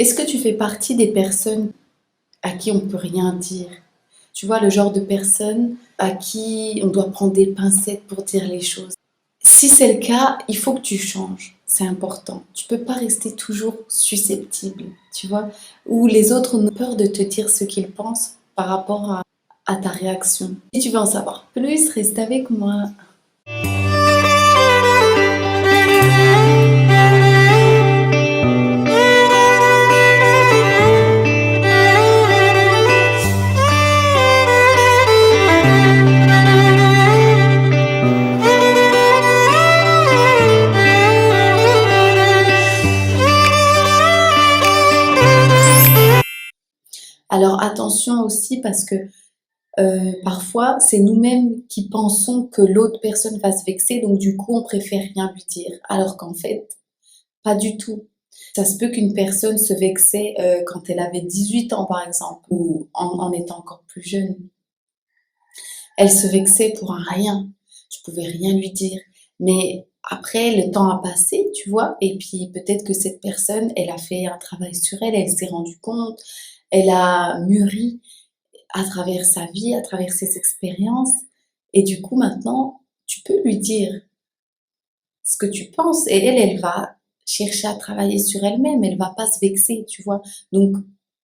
Est-ce que tu fais partie des personnes à qui on peut rien dire? Tu vois, le genre de personne à qui on doit prendre des pincettes pour dire les choses. Si c'est le cas, il faut que tu changes. C'est important. Tu peux pas rester toujours susceptible, tu vois, ou les autres ont peur de te dire ce qu'ils pensent par rapport à ta réaction. Si tu veux en savoir plus, reste avec moi. Alors attention aussi parce que parfois c'est nous-mêmes qui pensons que l'autre personne va se vexer, donc du coup on préfère rien lui dire, alors qu'en fait, pas du tout. Ça se peut qu'une personne se vexait quand elle avait 18 ans par exemple, ou en étant encore plus jeune. Elle se vexait pour un rien, tu pouvais rien lui dire. Mais après, le temps a passé, tu vois, et puis peut-être que cette personne, elle a fait un travail sur elle, elle s'est rendue compte, elle a mûri à travers sa vie, à travers ses expériences. Et du coup, maintenant, tu peux lui dire ce que tu penses. Et elle va chercher à travailler sur elle-même. Elle va pas se vexer, tu vois. Donc,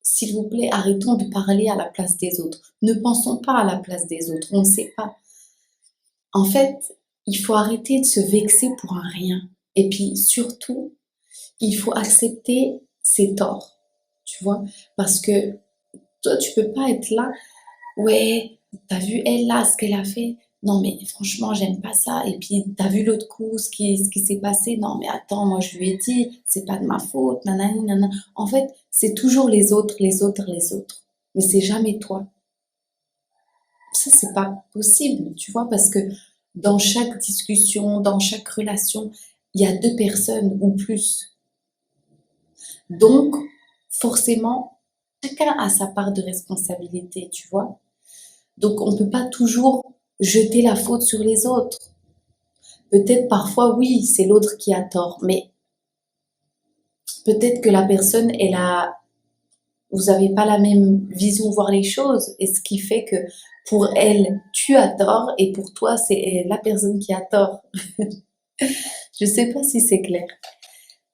s'il vous plaît, arrêtons de parler à la place des autres. Ne pensons pas à la place des autres. On ne sait pas. En fait, il faut arrêter de se vexer pour un rien. Et puis, surtout, il faut accepter ses torts, tu vois. Parce que toi, tu peux pas être là. Ouais, t'as vu elle là, ce qu'elle a fait? Non mais franchement, j'aime pas ça. Et puis t'as vu l'autre coup, ce qui s'est passé? Non mais attends, moi je lui ai dit, c'est pas de ma faute, nanani, nanana. En fait, c'est toujours les autres, les autres, les autres. Mais c'est jamais toi. Ça, c'est pas possible, tu vois, parce que dans chaque discussion, dans chaque relation, il y a deux personnes ou plus. Donc, forcément, chacun a sa part de responsabilité, tu vois. Donc, on ne peut pas toujours jeter la faute sur les autres. Peut-être parfois, oui, c'est l'autre qui a tort, mais peut-être que la personne, vous n'avez pas la même vision, voir les choses, et ce qui fait que pour elle, tu as tort, et pour toi, c'est la personne qui a tort. Je ne sais pas si c'est clair.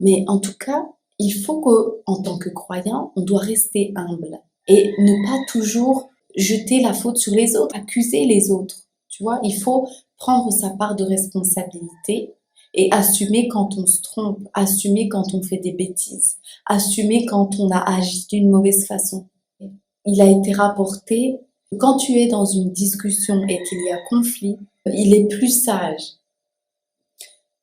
Mais en tout cas, il faut qu'en tant que croyant, on doit rester humble et ne pas toujours jeter la faute sur les autres, accuser les autres. Tu vois, il faut prendre sa part de responsabilité et assumer quand on se trompe, assumer quand on fait des bêtises, assumer quand on a agi d'une mauvaise façon. Il a été rapporté que quand tu es dans une discussion et qu'il y a conflit, il est plus sage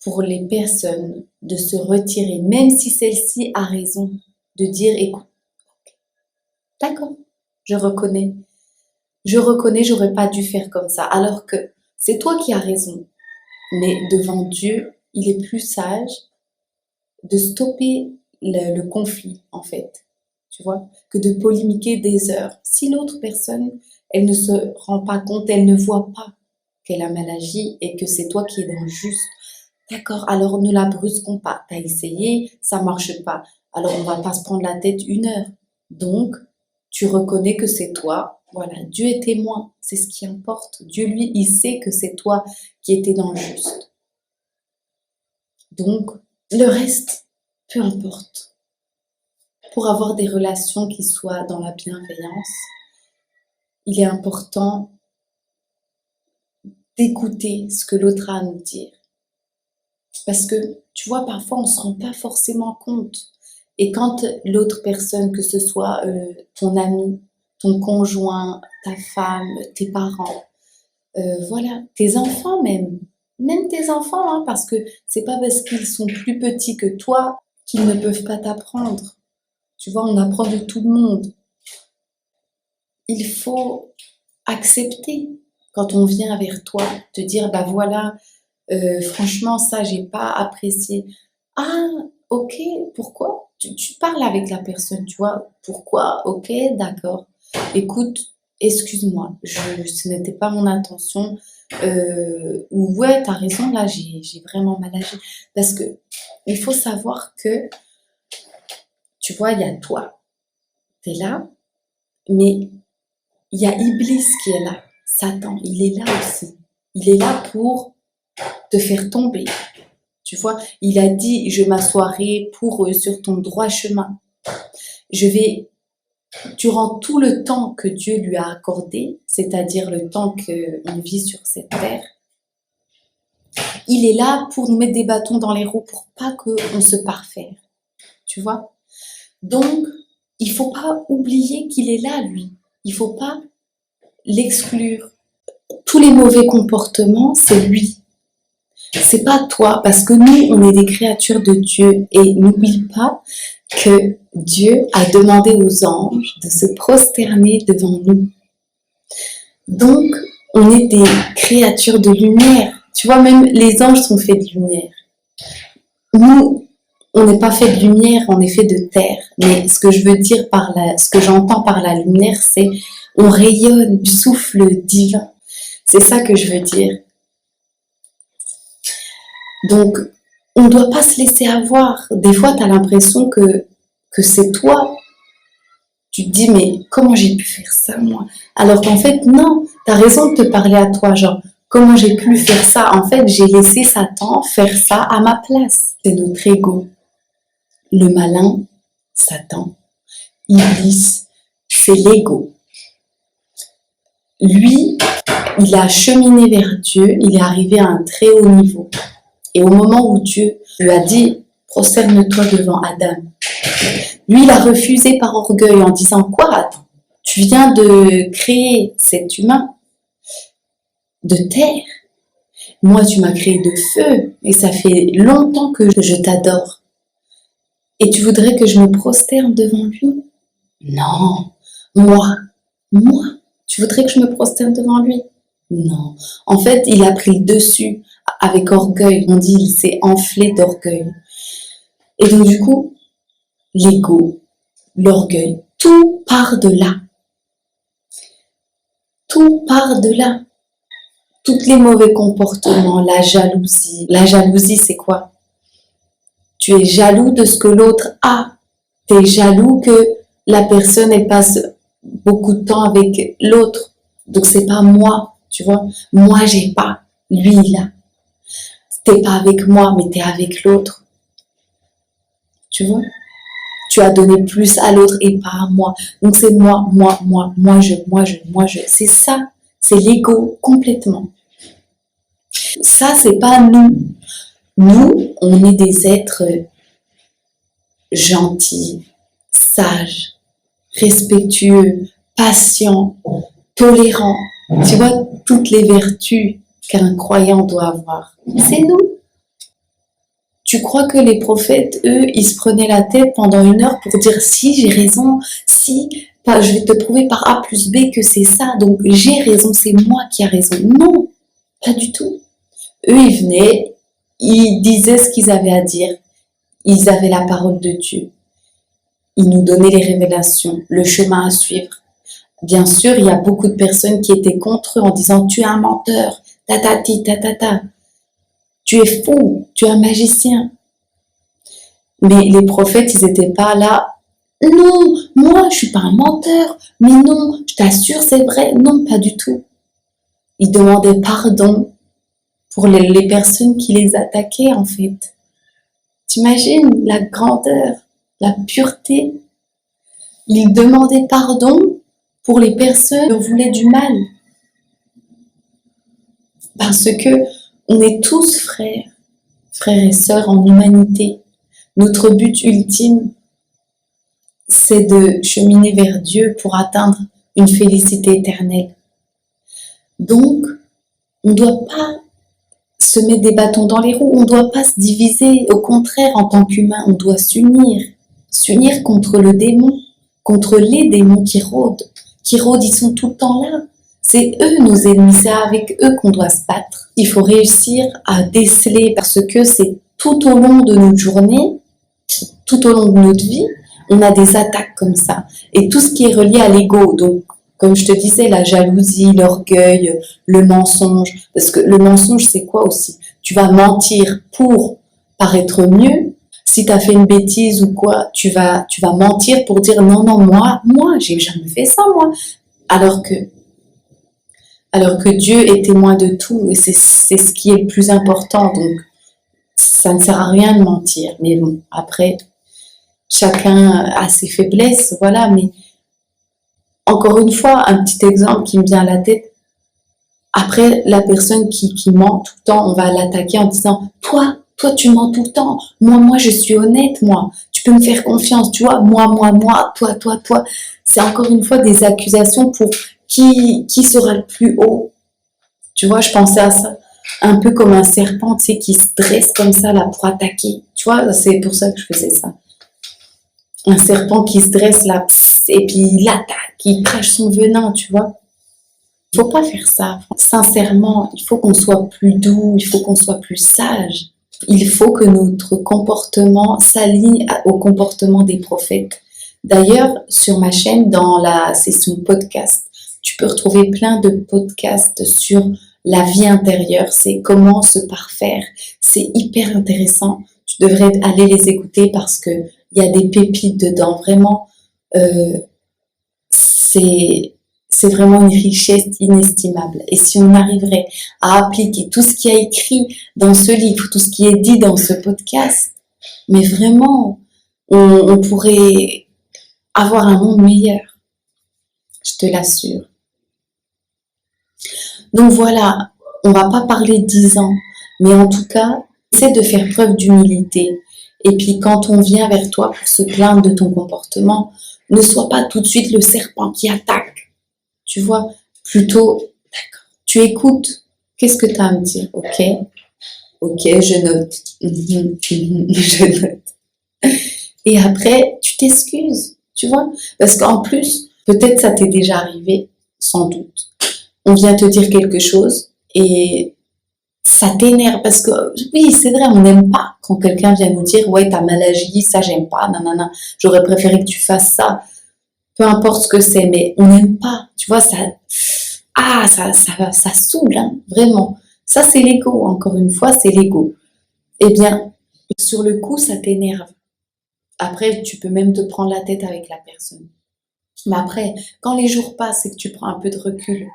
pour les personnes de se retirer, même si celle-ci a raison, de dire, écoute, d'accord, je reconnais, j'aurais pas dû faire comme ça, alors que c'est toi qui as raison. Mais devant Dieu, il est plus sage de stopper le conflit, en fait, tu vois, que de polémiquer des heures. Si l'autre personne, elle ne se rend pas compte, elle ne voit pas qu'elle a mal agi et que c'est toi qui es dans le juste, d'accord, alors ne la brusquons pas. T'as essayé, ça marche pas. Alors on va pas se prendre la tête une heure. Donc, tu reconnais que c'est toi. Voilà, Dieu est témoin, c'est ce qui importe. Dieu, lui, il sait que c'est toi qui étais dans le juste. Donc, le reste, peu importe. Pour avoir des relations qui soient dans la bienveillance, il est important d'écouter ce que l'autre a à nous dire. Parce que, tu vois, parfois, on ne se rend pas forcément compte. Et quand l'autre personne, que ce soit ton ami, ton conjoint, ta femme, tes parents, voilà, tes enfants même tes enfants, hein, parce que c'est pas parce qu'ils sont plus petits que toi qu'ils ne peuvent pas t'apprendre. Tu vois, on apprend de tout le monde. Il faut accepter quand on vient vers toi, te dire, bah voilà, franchement, ça, j'ai pas apprécié. Ah, ok, pourquoi? Tu parles avec la personne, tu vois, pourquoi? Ok, d'accord. Écoute, excuse-moi, ce n'était pas mon intention. Ou ouais, t'as raison, là, j'ai vraiment mal agi. Parce que il faut savoir que Tu vois, il y a toi, tu es là, mais il y a Iblis qui est là, Satan, il est là aussi. Il est là pour te faire tomber. Tu vois, il a dit, je m'assoirai pour eux sur ton droit chemin. Durant tout le temps que Dieu lui a accordé, c'est-à-dire le temps qu'on vit sur cette terre, il est là pour nous mettre des bâtons dans les roues pour pas qu'on se parfaire. Tu vois? Donc, il faut pas oublier qu'il est là, lui. Il faut pas l'exclure. Tous les mauvais comportements, c'est lui. C'est pas toi, parce que nous, on est des créatures de Dieu. Et n'oublie pas que Dieu a demandé aux anges de se prosterner devant nous. Donc, on est des créatures de lumière. Tu vois, même les anges sont faits de lumière. Nous, on n'est pas fait de lumière, on est fait de terre. Mais ce que je veux dire ce que j'entends par la lumière, c'est on rayonne du souffle divin. C'est ça que je veux dire. Donc, on ne doit pas se laisser avoir. Des fois, tu as l'impression que c'est toi. Tu te dis, mais comment j'ai pu faire ça, moi? Alors qu'en fait, non, tu as raison de te parler à toi, genre, comment j'ai pu faire ça? En fait, j'ai laissé Satan faire ça à ma place. C'est notre ego. Le malin, Satan. Iblis, c'est l'ego. Lui, il a cheminé vers Dieu, il est arrivé à un très haut niveau. Et au moment où Dieu lui a dit, prosterne-toi devant Adam, lui, il a refusé par orgueil en disant, quoi, attends, tu viens de créer cet humain de terre. Moi, tu m'as créé de feu et ça fait longtemps que je t'adore. Et tu voudrais que je me prosterne devant lui? Non, moi, tu voudrais que je me prosterne devant lui? Non. En fait, il a pris le dessus avec orgueil. On dit, il s'est enflé d'orgueil. Et donc, du coup, l'ego, l'orgueil, tout part de là. Tout part de là. Tous les mauvais comportements, la jalousie. La jalousie, c'est quoi? Tu es jaloux de ce que l'autre a. Tu es jaloux que la personne, elle passe beaucoup de temps avec l'autre. Donc, c'est pas moi, tu vois. Moi, j'ai pas. Lui, il a. T'es pas avec moi, mais t'es avec l'autre. Tu vois? Tu as donné plus à l'autre et pas à moi. Donc, c'est moi, je. C'est ça. C'est l'ego, complètement. Ça, c'est pas nous. Nous, on est des êtres gentils, sages, respectueux, patients, tolérants. Tu vois, toutes les vertus qu'un croyant doit avoir. C'est nous. Tu crois que les prophètes, eux, ils se prenaient la tête pendant 1 heure pour dire si j'ai raison, si je vais te prouver par A plus B que c'est ça, donc j'ai raison, c'est moi qui ai raison. Non, pas du tout. Eux, ils venaient, ils disaient ce qu'ils avaient à dire, ils avaient la parole de Dieu. Ils nous donnaient les révélations, le chemin à suivre. Bien sûr, il y a beaucoup de personnes qui étaient contre eux en disant tu es un menteur, tatati, tatata. Tu es fou, tu es un magicien. Mais les prophètes, ils n'étaient pas là. Non, moi, je ne suis pas un menteur. Mais non, je t'assure, c'est vrai. Non, pas du tout. Ils demandaient pardon pour les personnes qui les attaquaient, en fait. T'imagines la grandeur, la pureté. Ils demandaient pardon pour les personnes qui leur voulaient du mal. Parce que on est tous frères et sœurs en humanité. Notre but ultime, c'est de cheminer vers Dieu pour atteindre une félicité éternelle. Donc, on ne doit pas se mettre des bâtons dans les roues, on ne doit pas se diviser. Au contraire, en tant qu'humain, on doit s'unir contre le démon, contre les démons qui rôdent, ils sont tout le temps là. C'est eux nos ennemis, c'est avec eux qu'on doit se battre. Il faut réussir à déceler parce que c'est tout au long de notre journée, tout au long de notre vie, on a des attaques comme ça. Et tout ce qui est relié à l'ego, donc comme je te disais, la jalousie, l'orgueil, le mensonge. Parce que le mensonge, c'est quoi aussi? Tu vas mentir pour paraître mieux. Si tu as fait une bêtise ou quoi, tu vas mentir pour dire non, non, moi, j'ai jamais fait ça, moi. Alors que, alors que Dieu est témoin de tout et c'est ce qui est le plus important. Donc, ça ne sert à rien de mentir. Mais bon, après, chacun a ses faiblesses, voilà. Mais encore une fois, un petit exemple qui me vient à la tête. Après, la personne qui ment tout le temps, on va l'attaquer en disant, toi, tu mens tout le temps. Moi, je suis honnête, moi. Tu peux me faire confiance, tu vois. Moi, toi. C'est encore une fois des accusations pour qui sera le plus haut. Tu vois, je pensais à ça. Un peu comme un serpent, tu sais, qui se dresse comme ça, là, pour attaquer. Tu vois, c'est pour ça que je faisais ça. Un serpent qui se dresse là, et puis il attaque, il crache son venin, tu vois. Il ne faut pas faire ça. Sincèrement, il faut qu'on soit plus doux, il faut qu'on soit plus sage. Il faut que notre comportement s'aligne au comportement des prophètes. D'ailleurs, sur ma chaîne, dans la session podcast, tu peux retrouver plein de podcasts sur la vie intérieure, c'est comment se parfaire. C'est hyper intéressant. Tu devrais aller les écouter parce que il y a des pépites dedans. Vraiment, c'est c'est vraiment une richesse inestimable. Et si on arriverait à appliquer tout ce qui est écrit dans ce livre, tout ce qui est dit dans ce podcast, mais vraiment, on pourrait avoir un monde meilleur, je te l'assure. Donc voilà, on va pas parler de 10 ans, mais en tout cas, essaie de faire preuve d'humilité. Et puis quand on vient vers toi pour se plaindre de ton comportement, ne sois pas tout de suite le serpent qui attaque. Tu vois, plutôt, d'accord, tu écoutes, qu'est-ce que tu as à me dire? Ok, je note. Je note. Et après, tu t'excuses, tu vois, parce qu'en plus, peut-être ça t'est déjà arrivé, sans doute. On vient te dire quelque chose et ça t'énerve parce que oui, c'est vrai, on n'aime pas quand quelqu'un vient nous dire ouais, t'as mal agi, ça j'aime pas, nanana, j'aurais préféré que tu fasses ça. Peu importe ce que c'est, mais on n'aime pas. Tu vois, ça saoule, hein, vraiment. Ça, c'est l'ego, encore une fois, c'est l'ego. Eh bien, sur le coup, ça t'énerve. Après, tu peux même te prendre la tête avec la personne. Mais après, quand les jours passent et que tu prends un peu de recul,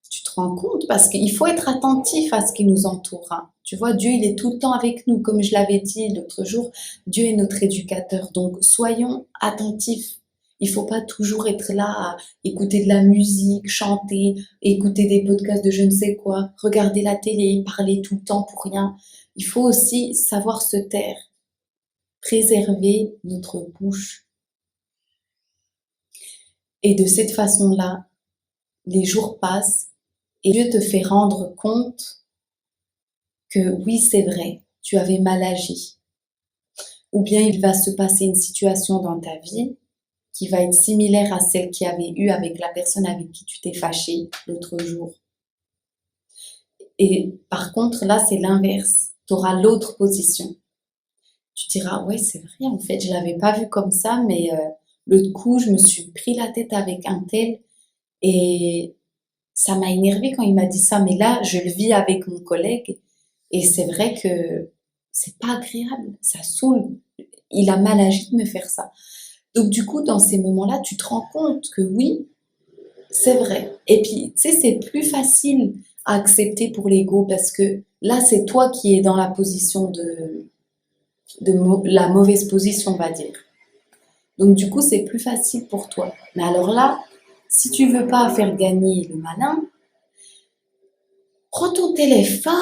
tu te rends compte parce qu'il faut être attentif à ce qui nous entoure, hein. Tu vois, Dieu, il est tout le temps avec nous. Comme je l'avais dit l'autre jour, Dieu est notre éducateur. Donc, soyons attentifs. Il ne faut pas toujours être là à écouter de la musique, chanter, écouter des podcasts de je ne sais quoi, regarder la télé, parler tout le temps pour rien. Il faut aussi savoir se taire, préserver notre bouche. Et de cette façon-là, les jours passent et Dieu te fait rendre compte que oui, c'est vrai, tu avais mal agi. Ou bien il va se passer une situation dans ta vie qui va être similaire à celle qu'il y avait eu avec la personne avec qui tu t'es fâché l'autre jour. Et par contre, là, c'est l'inverse. Tu auras l'autre position. Tu diras, ouais, c'est vrai, en fait, je l'avais pas vu comme ça, mais l'autre coup, je me suis pris la tête avec un tel et ça m'a énervé quand il m'a dit ça. Mais là, je le vis avec mon collègue et c'est vrai que c'est pas agréable, ça saoule. Il a mal agi de me faire ça. Donc du coup, dans ces moments-là, tu te rends compte que oui, c'est vrai. Et puis, tu sais, c'est plus facile à accepter pour l'ego parce que là, c'est toi qui es dans la position la mauvaise position, on va dire. Donc du coup, c'est plus facile pour toi. Mais alors là, si tu veux pas faire gagner le malin, prends ton téléphone,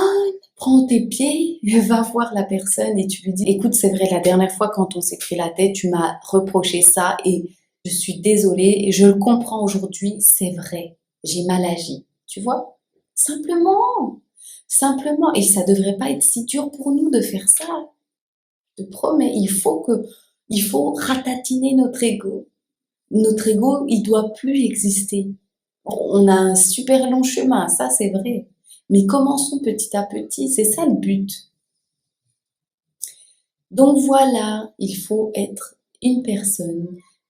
prends tes pieds, va voir la personne et tu lui dis, écoute, c'est vrai, la dernière fois quand on s'est pris la tête, tu m'as reproché ça et je suis désolée et je le comprends aujourd'hui, c'est vrai, j'ai mal agi. Tu vois? Simplement, simplement. Et ça devrait pas être si dur pour nous de faire ça. Je te promets, il faut ratatiner notre ego. Notre ego, il doit plus exister. On a un super long chemin, ça c'est vrai. Mais commençons petit à petit, c'est ça le but. Donc voilà, il faut être une personne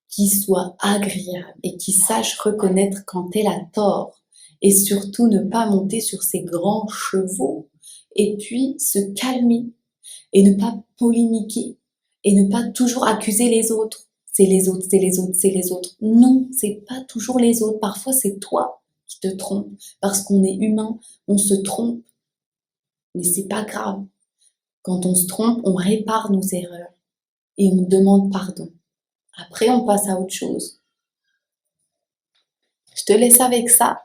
qui soit agréable et qui sache reconnaître quand elle a tort. Et surtout ne pas monter sur ses grands chevaux. Et puis se calmer. et ne pas polémiquer et ne pas toujours accuser les autres. C'est les autres, c'est les autres, c'est les autres. Non, c'est pas toujours les autres. Parfois, c'est toi qui te trompes parce qu'on est humain, on se trompe, mais c'est pas grave. Quand on se trompe, on répare nos erreurs et on demande pardon. Après, on passe à autre chose. Je te laisse avec ça.